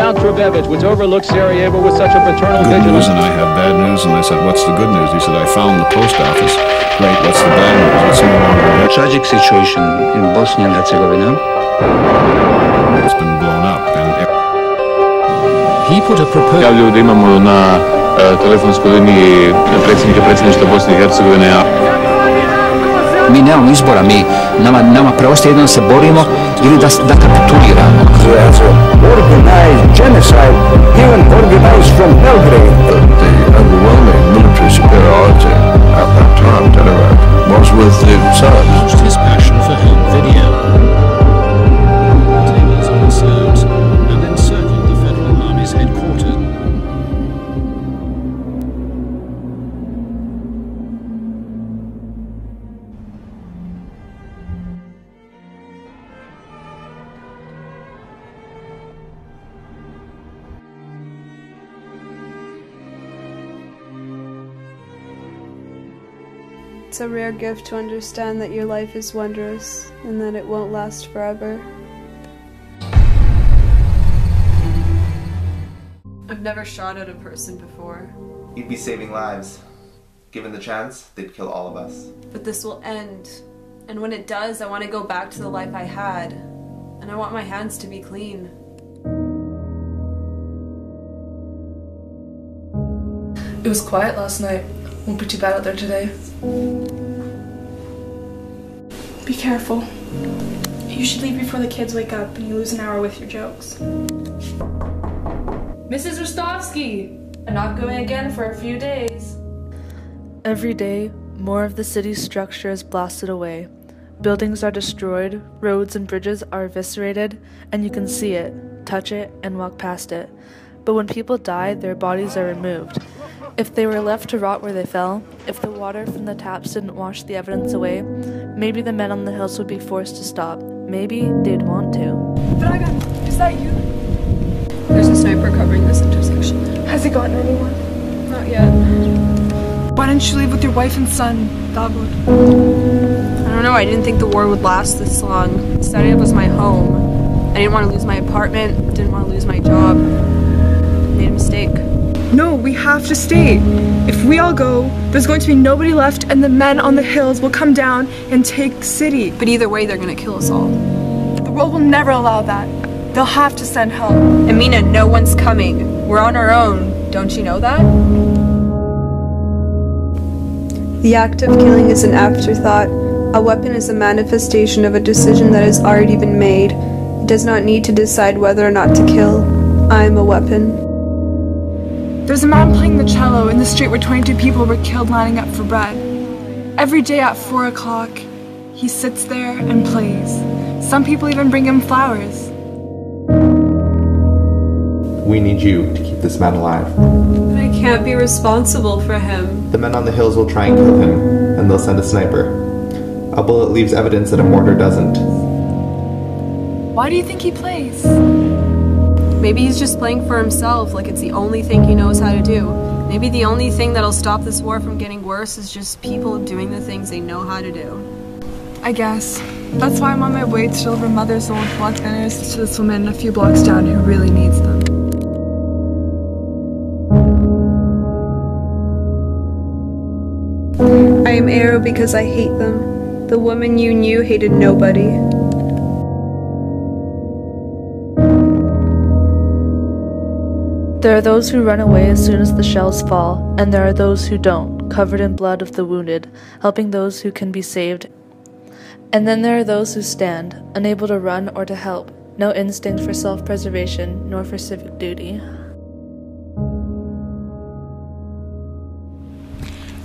Count Trubevich, which overlooks Sarajevo with such a paternal good vigilance. news, and I have bad news, and I said, what's the good news? He said, I found the post office. Great, what's the bad news? It's no longer there. Tragic situation in Bosnia and Herzegovina. It's been blown up, and he put a proposal. Javljaju da imamo na telefonskoj liniji predsjednika predsjedništva Bosne i Hercegovine. Mi nemamo izbora, nama preostaje jedno da se borimo ili da kapituliramo. Organized genocide, even organized from Belgrade. the overwhelming military superiority at that time, Telegraph, was with the Serbs. His passion for home video. Tables on the Serbs and encircled the Federal Army's headquarters. It's a rare gift to understand that your life is wondrous and that it won't last forever. I've never shot at a person before. You'd be saving lives. Given the chance, they'd kill all of us. But this will end. And when it does, I want to go back to the life I had. And I want my hands to be clean. It was quiet last night. Won't be too bad out there today. Be careful. You should leave before the kids wake up and you lose an hour with your jokes. Mrs. Rostovsky! I'm not going again for a few days. Every day, more of the city's structure is blasted away. Buildings are destroyed, roads and bridges are eviscerated, and you can see it, touch it, and walk past it. But when people die, their bodies are removed. If they were left to rot where they fell, if the water from the taps didn't wash the evidence away, maybe the men on the hills would be forced to stop. Maybe they'd want to. Dragan, is that you? There's a sniper covering this intersection. Has he gotten anyone? Not yet. Why didn't you leave with your wife and son, Davud? I don't know, I didn't think the war would last this long. Sarajevo was my home. I didn't want to lose my apartment, didn't want to lose my job. I made a mistake. No, we have to stay. If we all go, there's going to be nobody left and the men on the hills will come down and take the city. But either way, they're gonna kill us all. The world will never allow that. They'll have to send help. Amina, no one's coming. We're on our own. Don't you know that? The act of killing is an afterthought. A weapon is a manifestation of a decision that has already been made. It does not need to decide whether or not to kill. I am a weapon. There's a man playing the cello in the street where 22 people were killed lining up for bread. Every day at 4 o'clock, he sits there and plays. Some people even bring him flowers. We need you to keep this man alive. But I can't be responsible for him. The men on the hills will try and kill him, and they'll send a sniper. A bullet leaves evidence that a mortar doesn't. Why do you think he plays? Maybe he's just playing for himself, like it's the only thing he knows how to do. Maybe the only thing that'll stop this war from getting worse is just people doing the things they know how to do. I guess. That's why I'm on my way to deliver mother's old blood thinners to this woman a few blocks down who really needs them. I am arrow because I hate them. The woman you knew hated nobody. There are those who run away as soon as the shells fall, and there are those who don't, covered in blood of the wounded, helping those who can be saved. And then there are those who stand, unable to run or to help, no instinct for self-preservation nor for civic duty.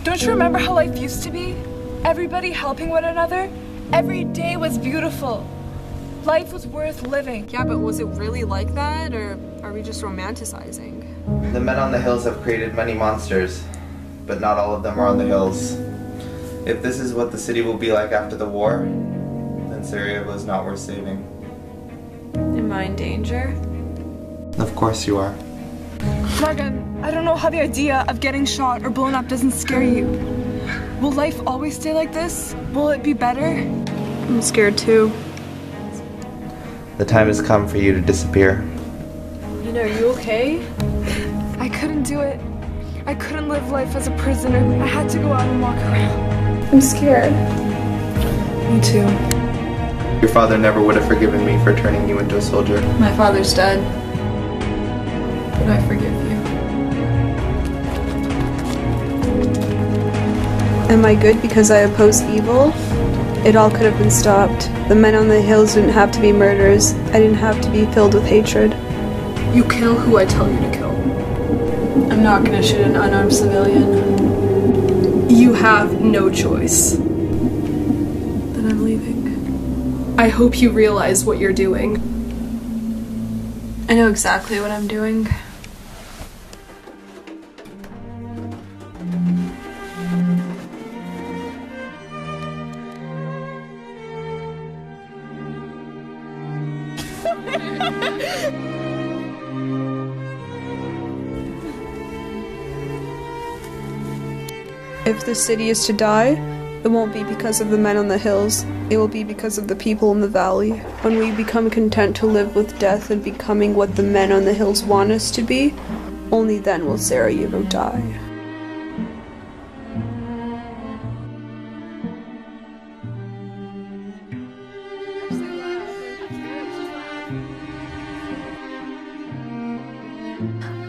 Don't you remember how life used to be? Everybody helping one another? Every day was beautiful. Life was worth living. Yeah, but was it really like that, or are we just romanticizing? The men on the hills have created many monsters, but not all of them are on the hills. If this is what the city will be like after the war, then Sarajevo is not worth saving. Am I in danger? Of course you are. Dragan, I don't know how the idea of getting shot or blown up doesn't scare you. Will life always stay like this? Will it be better? I'm scared too. The time has come for you to disappear. What Nina, are you okay? I couldn't do it. I couldn't live life as a prisoner. I had to go out and walk around. I'm scared. Me too. Your father never would have forgiven me for turning you into a soldier. My father's dead. But I forgive you. Am I good because I oppose evil? It all could have been stopped. The men on the hills didn't have to be murderers. I didn't have to be filled with hatred. You kill who I tell you to kill. I'm not gonna shoot an unarmed civilian. You have no choice. Then I'm leaving. I hope you realize what you're doing. I know exactly what I'm doing. If the city is to die, it won't be because of the men on the hills. It will be because of the people in the valley. When we become content to live with death and becoming what the men on the hills want us to be, only then will Sarajevo die.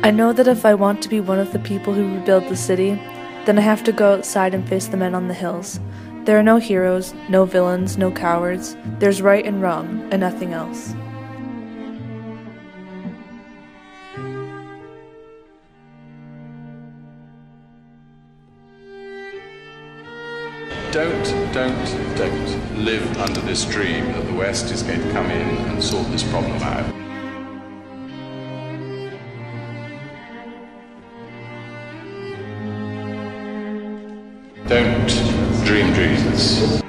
I know that if I want to be one of the people who rebuild the city, then I have to go outside and face the men on the hills. There are no heroes, no villains, no cowards. There's right and wrong, and nothing else. Don't live under this dream that the West is going to come in and sort this problem out. Don't dream dreams.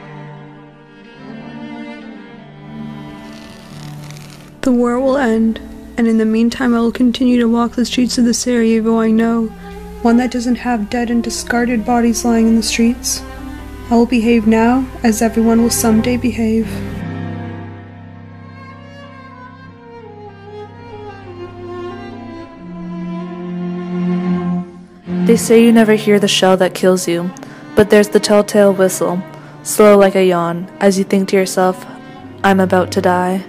The war will end, and in the meantime I will continue to walk the streets of the Sarajevo I know, one that doesn't have dead and discarded bodies lying in the streets. I will behave now, as everyone will someday behave. They say you never hear the shell that kills you, but there's the telltale whistle, slow like a yawn, as you think to yourself, I'm about to die.